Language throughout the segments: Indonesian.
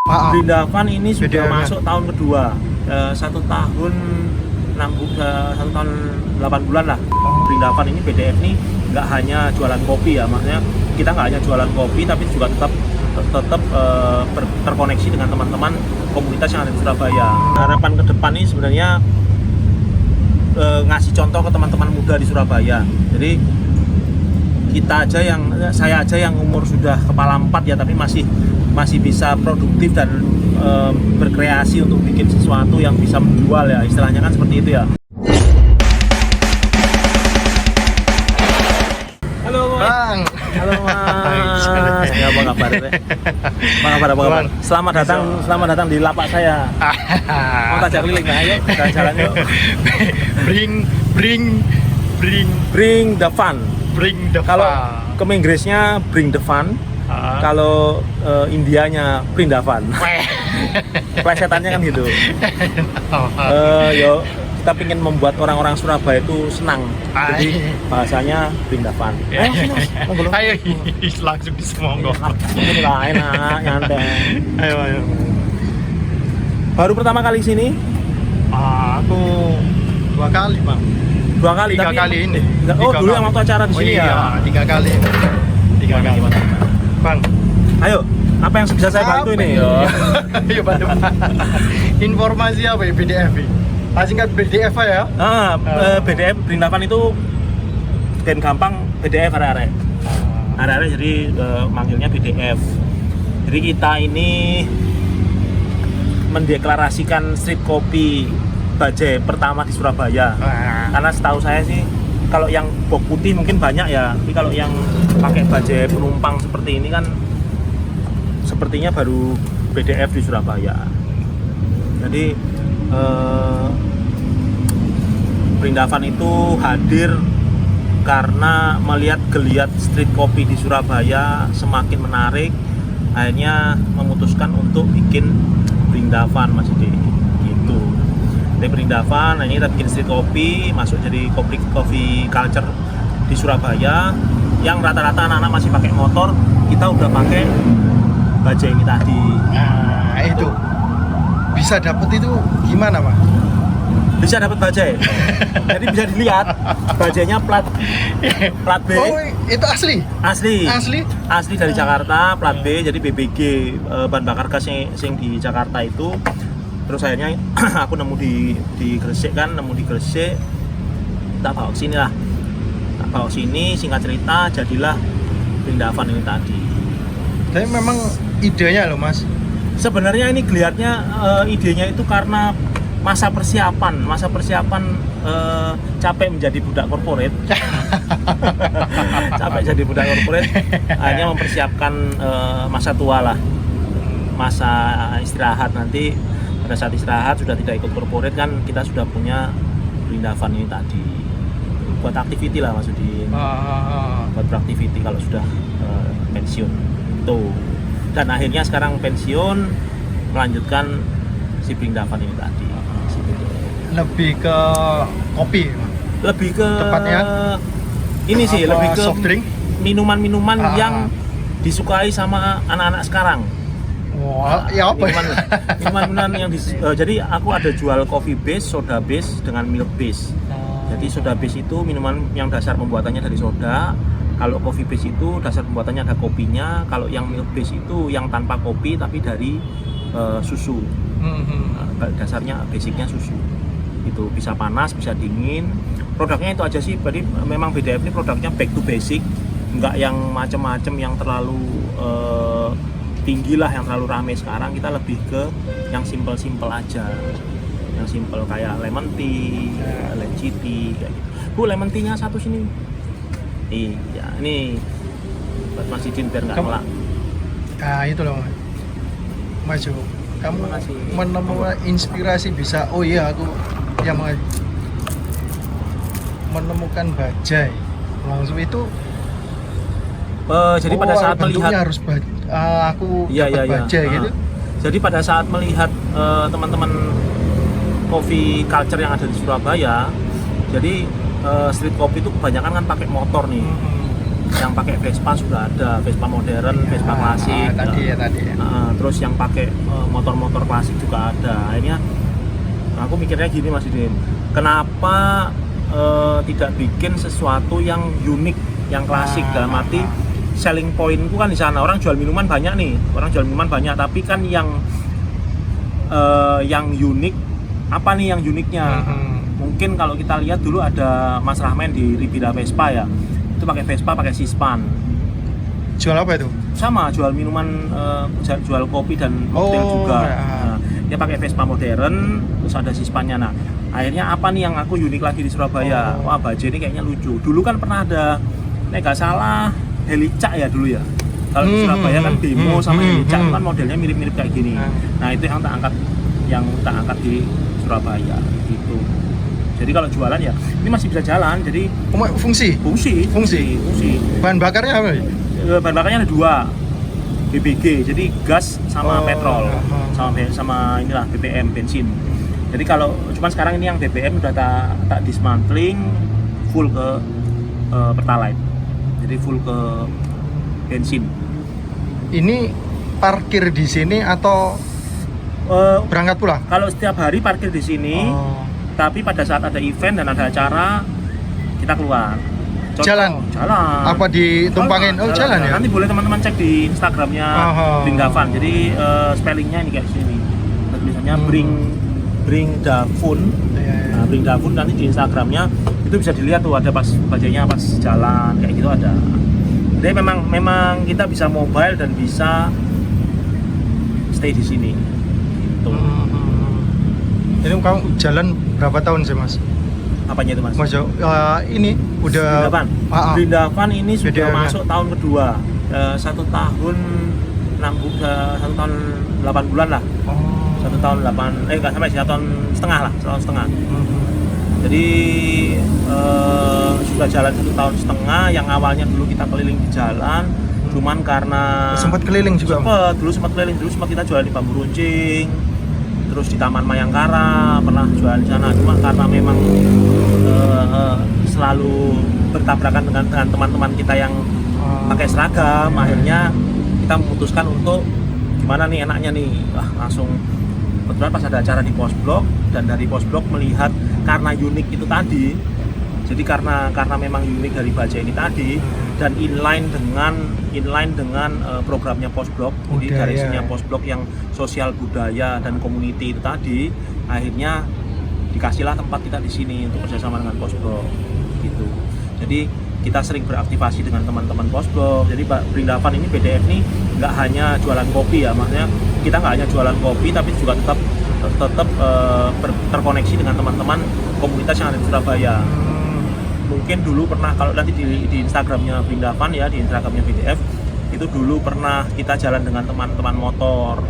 Brindavan ini sudah BDF, masuk tahun kedua, 1 tahun 8 bulan lah. Brindavan ini BDF ini nggak hanya jualan kopi ya, maksudnya kita nggak hanya jualan kopi tapi juga tetap terkoneksi dengan teman-teman komunitas yang ada di Surabaya. Harapan ke depan ini sebenarnya ngasih contoh ke teman-teman muda di Surabaya. Jadi saya aja yang umur sudah kepala 4 ya, tapi masih bisa produktif dan berkreasi untuk bikin sesuatu yang bisa menjual ya, istilahnya kan seperti itu ya. Halo Bang. Halo Mas. Ya, apa kabar? Apa kabar? Selamat datang di lapak saya. Mau tajak keliling nah, ayo jalan yuk. Bring the fun. Kalau ke Inggrisnya bring the fun. Kalau Indianya Brindavan. Plesetannya kan gitu. Yo, kita ingin membuat orang-orang Surabaya itu senang. Jadi bahasanya Brindavan. Ayo, langsung disemonggo. Ini lah enak, nyantai. Ayo. Baru pertama kali sini? Aku 2 kali, Bang. 2 kali. 3 kali ini. Oh, dulu yang waktu acara di sini ya? 3 kali. 3 kali. Bang, ayo, apa yang bisa saya bantu ini? Ayo bantu. Informasi apa ya BDF? Singkat BDF ya? BDF Brindavan itu dan gampang BDF arek-arek. Arek-arek jadi manggilnya BDF. Jadi kita ini mendeklarasikan street kopi Bajai pertama di Surabaya. Karena setahu saya sih kalau yang box putih mungkin banyak ya, tapi kalau yang pakai bajai penumpang seperti ini kan sepertinya baru BDF di Surabaya. Jadi Brindavan itu hadir karena melihat geliat street kopi di Surabaya semakin menarik, akhirnya memutuskan untuk bikin Brindavan, Mas Ide. Gitu. Dari Brindavan, ini kita bikin street kopi, masuk jadi coffee culture di Surabaya. Yang rata-rata anak-anak masih pakai motor, kita udah pakai bajai ini tadi. Nah, itu bisa dapet itu gimana, Mas? Bisa dapat bajai. Jadi bisa dilihat bajainya plat B. Oh, itu asli? Asli dari Jakarta, plat B, jadi BBG, bahan bakar gas yang di Jakarta itu. Terus akhirnya aku nemu di Gresik kan, kita bawa ke sini lah. Kita bawa sini, singkat cerita jadilah Brindavan ini tadi. Tapi memang idenya loh, Mas. Sebenarnya ini geliatnya idenya itu karena masa persiapan capek menjadi budak korporat. Capek jadi budak korporat, akhirnya mempersiapkan masa tua lah, masa istirahat. Nanti pada saat istirahat sudah tidak ikut korporat kan, kita sudah punya Brindavan ini tadi buat activity lah, maksudnya buat beraktivity kalau sudah pensiun tuh. Dan akhirnya sekarang pensiun melanjutkan si Brindavan ini tadi. Lebih ke kopi, lebih ke tepatnya ini sih, lebih ke soft drink, minuman yang disukai sama anak-anak sekarang. Ya apa? Minuman yang jadi aku ada jual coffee base, soda base dengan milk base. Jadi soda base itu minuman yang dasar pembuatannya dari soda. Kalau coffee base itu dasar pembuatannya ada kopinya. Kalau yang milk base itu yang tanpa kopi tapi dari susu. Dasarnya basicnya susu. Itu bisa panas, bisa dingin. Produknya itu aja sih. Jadi memang BDF ini produknya back to basic, nggak yang macam-macam yang terlalu tinggi lah, yang terlalu rame sekarang. Kita lebih ke yang simple aja, yang simple kayak lemon tea, lychee tea kayak gitu. Bu, lemon tea-nya satu sini. Iya, ini buat Mas Idin biar nggak nolak. Nah itu loh, Mas Jo, kamu menemukan inspirasi bisa. Oh iya, aku yang menemukan bajai langsung itu. Jadi pada saat melihat harus aku dapat bajai gitu. Jadi pada saat melihat teman-teman coffee culture yang ada di Surabaya, jadi street kopi itu kebanyakan kan pakai motor nih. yang pakai Vespa sudah ada, Vespa modern, Vespa klasik. Tadi ya. Terus yang pakai motor-motor klasik juga ada. Akhirnya aku mikirnya gini Mas Didin, kenapa tidak bikin sesuatu yang unik, yang klasik, dalam arti selling pointku kan di sana. Orang jual minuman banyak nih, tapi kan yang unik, apa nih yang uniknya? Mungkin kalau kita lihat dulu ada Mas Rahman di Ribira Vespa ya, itu pakai Vespa, pakai Sispan. Jual apa itu? Sama, jual minuman, jual kopi dan mocktail juga. Nah, dia pakai Vespa modern, terus ada Sispannya. Nah, akhirnya apa nih yang aku unik lagi di Surabaya? Wah, bajai ini kayaknya lucu. Dulu kan pernah ada, nggak salah, Helica ya dulu ya. Kalau di Surabaya kan Bemo sama Helica kan modelnya mirip-mirip kayak gini. Nah, itu yang tak angkat di Surabaya gitu. Jadi kalau jualan ya ini masih bisa jalan. Jadi fungsi. Bahan bakarnya apa? Bahan bakarnya ada 2, BBG, jadi gas sama petrol, sama inilah BBM, bensin. Jadi kalau cuman sekarang ini yang BBM udah tak dismantling, full ke Pertalite, jadi full ke bensin. Ini parkir di sini atau berangkat pulang? Kalau setiap hari parkir di sini, tapi pada saat ada event dan ada acara kita keluar. Jalan. Apa ditumpangin? Jalan ya. Nanti boleh teman-teman cek di Instagramnya Bringdavan. Jadi spellingnya ini kayak sini. Tulisannya Bring Davun. Nah, Bring Davun nanti di Instagramnya itu bisa dilihat tuh, ada pas bajainya pas jalan kayak gitu ada. Jadi memang kita bisa mobile dan bisa stay di sini. Gitu. Jadi kamu jalan berapa tahun sih Mas? Apanya itu Mas? Ini udah Brindavan ini sudah masuk tahun kedua. 1 tahun 8 bulan lah. 1 tahun 8 nggak sampai sih, 1 tahun setengah lah, 1 tahun setengah. Jadi sudah jalan 1 tahun setengah. Yang awalnya dulu kita keliling di jalan, cuman karena sempat keliling juga. Sempat keliling dulu, sempat kita jualan di Bambu Runcing, terus di Taman Mayangkara pernah jualan di sana. Cuma karena memang selalu bertabrakan dengan teman-teman kita yang pakai seragam, akhirnya kita memutuskan untuk gimana nih enaknya nih, langsung kebetulan pas ada acara di Posblok, dan dari Posblok melihat karena unik itu tadi. Jadi karena memang unik dari bajai ini tadi dan inline dengan programnya Posblok, jadi dari sini Posblok yang sosial budaya dan community itu tadi, akhirnya dikasihlah tempat kita di sini untuk kerjasama dengan Posblok gitu. Jadi kita sering beraktivasi dengan teman-teman Posblok. Jadi Brindavan ini, BDF ini nggak hanya jualan kopi ya, maksudnya kita nggak hanya jualan kopi tapi juga tetap terkoneksi dengan teman-teman komunitas yang ada di Surabaya. Mungkin dulu pernah, kalau nanti di Instagramnya Brindavan ya, di Instagramnya BDF itu dulu pernah kita jalan dengan teman-teman motor.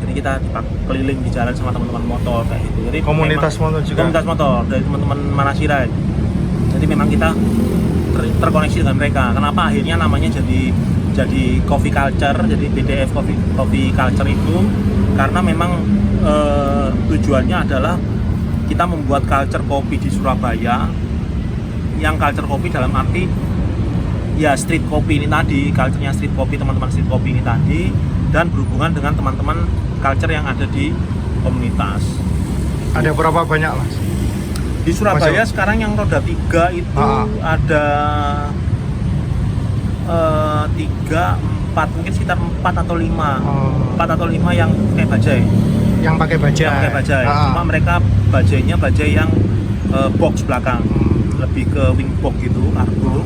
Jadi kita keliling di jalan sama teman-teman motor kayak gitu. Jadi komunitas motor juga. Komunitas motor dari teman-teman Manasira. Jadi memang kita terkoneksi dengan mereka. Kenapa akhirnya namanya jadi coffee culture, jadi BDF coffee culture itu karena memang tujuannya adalah kita membuat culture kopi di Surabaya, yang culture kopi dalam arti ya street kopi ini tadi, culture-nya street kopi, teman-teman street kopi ini tadi, dan berhubungan dengan teman-teman culture yang ada di komunitas. Ada berapa banyak Mas? Di Surabaya sekarang yang roda 3 itu ada 3, 4, mungkin sekitar 4 atau 5. 4 atau 5 yang pakai bajai. Yang pakai bajai. Cuma mereka bajainya bajai yang box belakang. Lebih ke wing box gitu, kargo.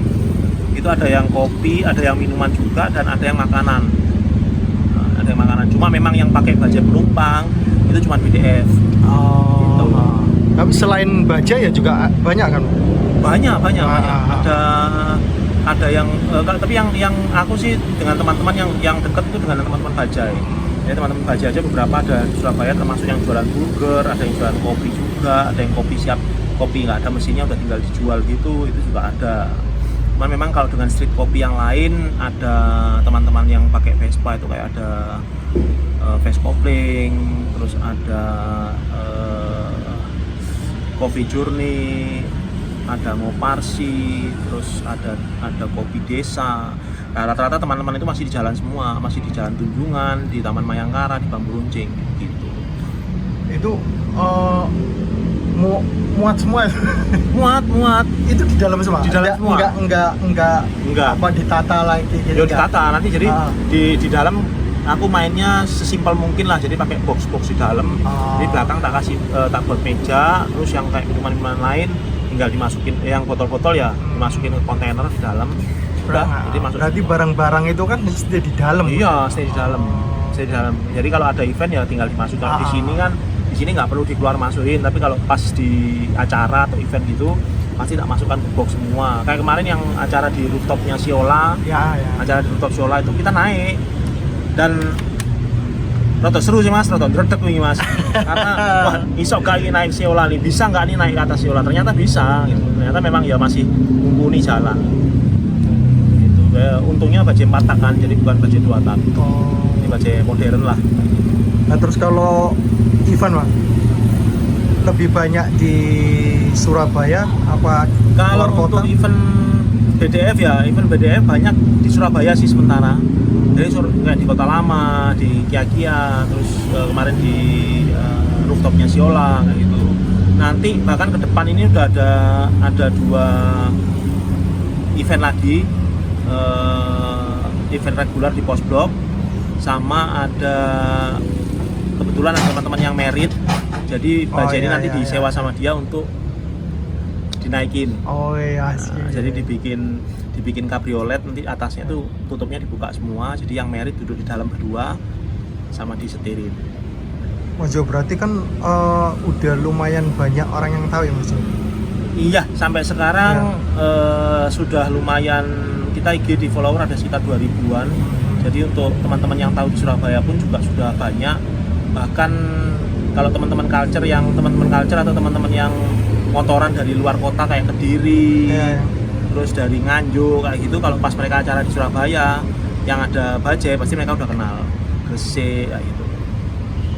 Itu ada yang kopi, ada yang minuman juga, dan ada yang makanan. Ada yang makanan. Cuma memang yang pakai bajai penumpang itu cuma BDF. Gitu. Tapi selain bajai ya juga banyak kan? Banyak. Ada yang tapi yang aku sih dengan teman-teman yang dekat itu dengan teman-teman bajai. Ya teman-teman bajai aja beberapa ada di Surabaya, termasuk yang jualan burger, ada yang jualan kopi juga, ada yang kopi siap, kopi nggak ada mesinnya udah tinggal dijual gitu, itu juga ada. Cuman memang kalau dengan street kopi yang lain, ada teman-teman yang pakai Vespa itu kayak ada Vespa Kopling, terus ada Coffee Journey, ada ngoparsi, terus ada kopi desa. Nah, rata-rata teman-teman itu masih di jalan semua, masih di Jalan Tunjungan, di Taman Mayangkara, di Bambu Runcing gitu. Itu muat semua. Muat Itu di dalam semua. Di dalam semua. Enggak apa ditata lagi gitu. Ya ditata nanti, jadi di dalam aku mainnya sesimpel mungkin lah, jadi pakai box di dalam. Di belakang tak kasih tak buat meja, terus yang kayak minuman lain tinggal dimasukin, yang botol-botol ya dimasukin ke kontainer di dalam. Udah, jadi masuk. Berarti semua. Barang-barang itu kan stay di dalam. Iya, stay di dalam. Stay di dalam. Jadi kalau ada event ya tinggal dimasukkan. Di sini kan, di sini nggak perlu dikeluar masukin, tapi kalau pas di acara atau event gitu pasti tak masukkan ke box semua. Kayak kemarin yang acara di rooftopnya Siola. Ya. Acara di rooftop Siola itu kita naik dan rada seru sih mas, rada dredeg nih mas. Karena wah isok gak ini naik Siola nih, bisa nggak nih naik ke atas Siola? Ternyata bisa gitu. Ternyata memang ya masih mumpuni jalan gitu. Untungnya bajai 4 tak kan, jadi bukan bajai 2 tak. Ini bajai modern lah. Nah terus kalau event Mas, lebih banyak di Surabaya apa Kalau luar kota? untuk event BDF ya, event BDF banyak di Surabaya sih sementara. Jadi kayak di Kota Lama, di Kia, terus kemarin di rooftopnya Siola kayak gitu. Nanti bahkan ke depan ini udah ada 2 event lagi, event reguler di Pos Blok, sama ada kebetulan ada teman-teman yang merit. Jadi bajai ini nanti disewa sama dia untuk dinaikin. Oh iya sih. Jadi dibikin kabriolet, nanti atasnya tuh tutupnya dibuka semua, jadi yang merit duduk di dalam berdua sama disetirin. Mas Jo, berarti kan udah lumayan banyak orang yang tahu ya Mas Jo? Iya, sampai sekarang sudah lumayan, kita IG di follower ada sekitar 2000-an. Jadi untuk teman-teman yang tahu di Surabaya pun juga sudah banyak. Bahkan kalau teman-teman culture atau teman-teman yang motoran dari luar kota kayak Kediri, terus dari Nganjuk kayak gitu, kalau pas mereka acara di Surabaya yang ada bajai pasti mereka udah kenal Gresik kayak gitu.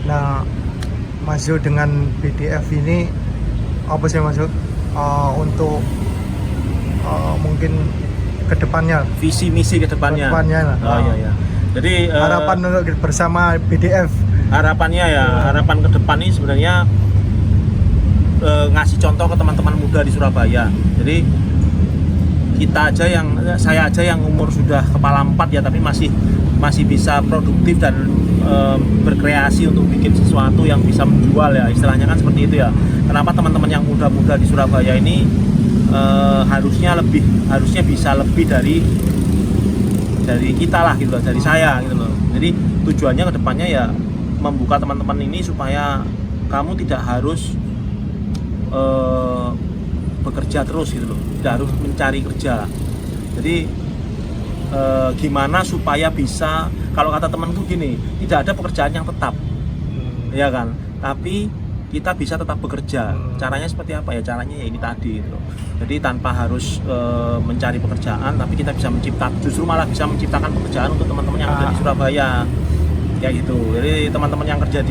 Nah Mas Jo, dengan BDF ini apa sih Mas Jo untuk mungkin kedepannya, visi misi kedepannya lah. Oh iya. Jadi harapan untuk bersama BDF, harapannya ya, harapan ke depan ini sebenarnya ngasih contoh ke teman-teman muda di Surabaya. Jadi saya aja yang umur sudah kepala 4 ya, tapi masih bisa produktif dan berkreasi untuk bikin sesuatu yang bisa menjual ya, istilahnya kan seperti itu ya. Kenapa teman-teman yang muda-muda di Surabaya ini harusnya bisa lebih dari kita lah gitu loh, dari saya gitu loh. Jadi tujuannya ke depannya ya membuka teman-teman ini supaya kamu tidak harus bekerja terus gitu loh, tidak harus mencari kerja. Jadi gimana supaya bisa, kalau kata temanku gini, tidak ada pekerjaan yang tetap, ya kan, tapi kita bisa tetap bekerja. Caranya seperti apa ya? Caranya ya ini tadi gitu. Jadi tanpa harus mencari pekerjaan, tapi kita bisa justru malah bisa menciptakan pekerjaan untuk teman-teman yang ada di Surabaya kayak gitu. Jadi teman-teman yang kerja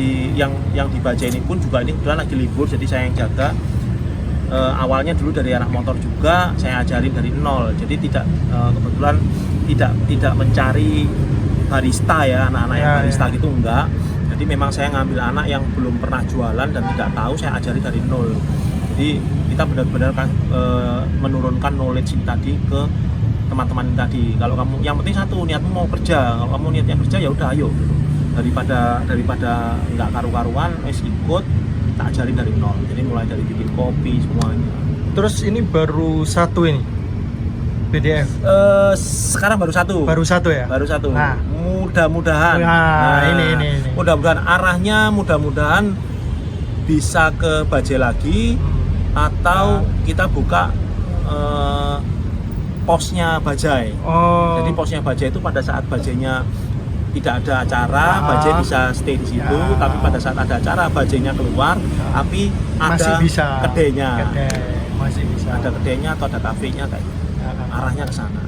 yang di Bajai ini pun juga ini kebetulan lagi libur, jadi saya yang jaga. Awalnya dulu dari anak motor juga saya ajarin dari nol, jadi kebetulan tidak mencari barista ya, anak-anak yang barista gitu enggak. Jadi memang saya ngambil anak yang belum pernah jualan dan tidak tahu, saya ajari dari nol. Jadi kita benar-benar menurunkan knowledge ini tadi ke teman-teman ini tadi. Kalau kamu, yang penting satu, niatmu mau kerja. Kalau kamu niatnya kerja ya udah ayo. Daripada nggak karu-karuan, ikut tak ajarin dari nol. Jadi mulai dari bikin kopi semuanya. Terus ini baru satu ini BDF? Sekarang baru satu ya? Baru satu. Nah, mudah-mudahan. Ini. Mudah-mudahan arahnya bisa ke Bajai lagi, atau kita buka posnya Bajai. Jadi posnya Bajai itu pada saat Bajainya tidak ada acara, Bajai bisa stay di situ. Tapi pada saat ada acara, Bajainya keluar, tapi ada kedainya. Masih bisa. Ada kedainya atau ada kafenya kayak gitu. Arahnya ke sana.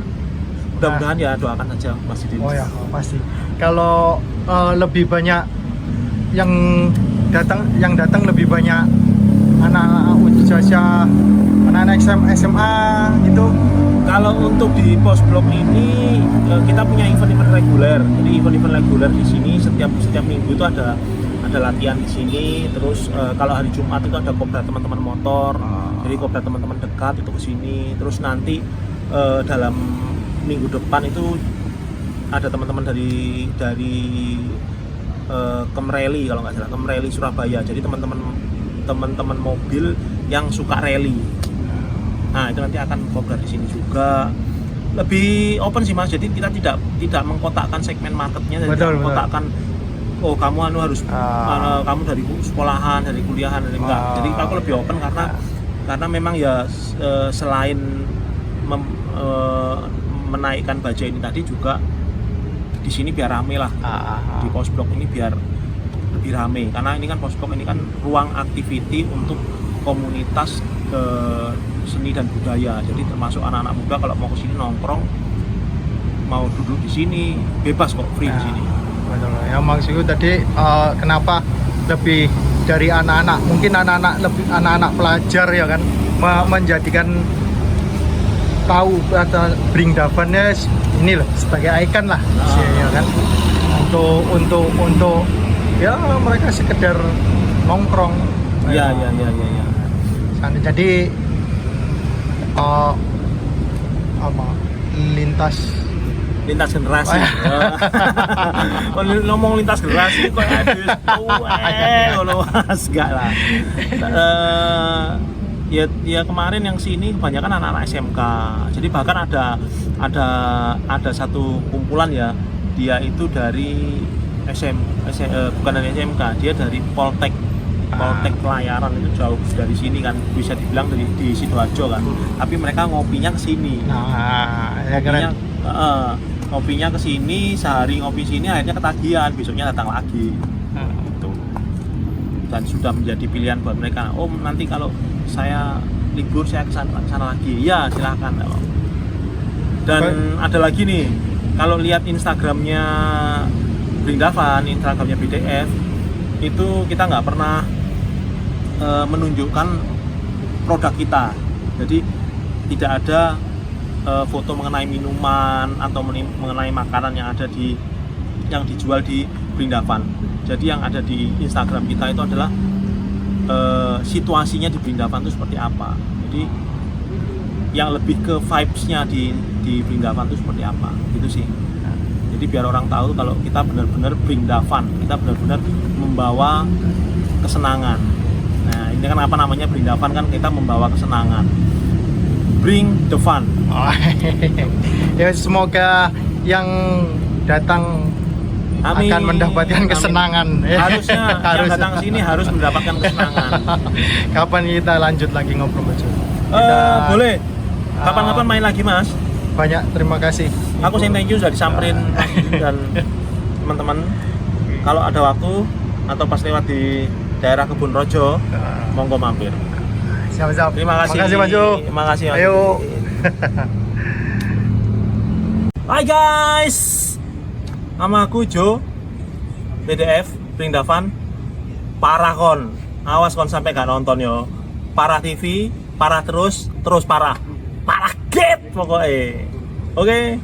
Mudah-mudahan ya, doakan aja Mas Didin. Oh ya, pasti. Kalau lebih banyak yang datang lebih banyak anak-anak usia anak-anak SMA gitu? Kalau untuk di pos blok ini kita punya event-event reguler. Jadi event-event reguler di sini setiap minggu itu ada latihan di sini. Terus kalau hari Jumat itu ada kopdar teman-teman motor. Jadi kopdar teman-teman dekat itu ke sini. Terus nanti dalam minggu depan itu ada teman-teman dari Kemreli kalau nggak salah, Kemreli Surabaya. Jadi teman-teman mobil yang suka rally. Nah, itu nanti akan kopdar di sini juga. Lebih open sih Mas. Jadi kita tidak mengkotakkan segmen marketnya, tidak mengkotakkan oh kamu harus kamu dari sekolahan, dari kuliahan, dari enggak. Jadi aku lebih open karena memang ya selain menaikkan baja ini tadi juga di sini biar rame lah. Di pos blok ini biar lebih rame karena ini kan pos blok ini kan ruang activity untuk komunitas seni dan budaya. Jadi termasuk anak-anak muda kalau mau ke sini nongkrong, mau duduk di sini bebas kok, free di sini. Betul. Yang maksudku tadi kenapa lebih dari anak-anak, mungkin anak-anak pelajar ya kan, menjadikan tahu atau Bringdavan-nya ini loh sebagai ikon lah, ya kan, untuk ya mereka sekedar nongkrong. Iya. Jadi lintas generasi. Ngomong lintas generasi kok Mas enggak lah. Ya kemarin yang sini kebanyakan anak-anak SMK. Jadi bahkan ada satu kumpulan ya, dia itu dari bukan dari SMK, dia dari Poltek Pelayaran, itu jauh dari sini kan, bisa dibilang di Sidoarjo kan, tapi mereka ngopinya ke sini. Ngopinya ke sini, sehari ngopi sini akhirnya ketagihan, besoknya datang lagi. Gitu. Dan sudah menjadi pilihan buat mereka. Oh, nanti kalau saya libur saya ke sana lagi. Ya, silakan. Dan ada lagi nih, kalau lihat Instagramnya Bringdavan, Instagramnya BDF, itu kita nggak pernah menunjukkan produk kita. Jadi tidak ada foto mengenai minuman atau mengenai makanan yang dijual di Bringdavan. Jadi yang ada di Instagram kita itu adalah situasinya di Bringdavan itu seperti apa. Jadi yang lebih ke vibes-nya di Bringdavan itu seperti apa, gitu sih. Jadi biar orang tahu kalau kita benar-benar Bringdavan, kita benar-benar membawa kesenangan. Nah, ini kan apa namanya Bringdavan, kan kita membawa kesenangan. Bring the fun. Ya semoga yang datang akan mendapatkan kesenangan. Harusnya yang datang ke sini harus mendapatkan kesenangan. Kapan kita lanjut lagi ngobrol Mas? Boleh. Kapan-kapan main lagi Mas. Banyak terima kasih. Aku sih thank you sudah disamperin dan teman-teman. Kalau ada waktu atau pas lewat di daerah Kebun Rojo, monggo mampir. Siap-siap. Terima kasih. Makasih Mas Jo. Terima kasih. Ayo. Hai guys. Nama aku Jo. BDF Bringdavan. Parah kon. Awas kon sampai gak nonton yo. Parah TV, parah terus parah. Parah get pokoknya. Oke.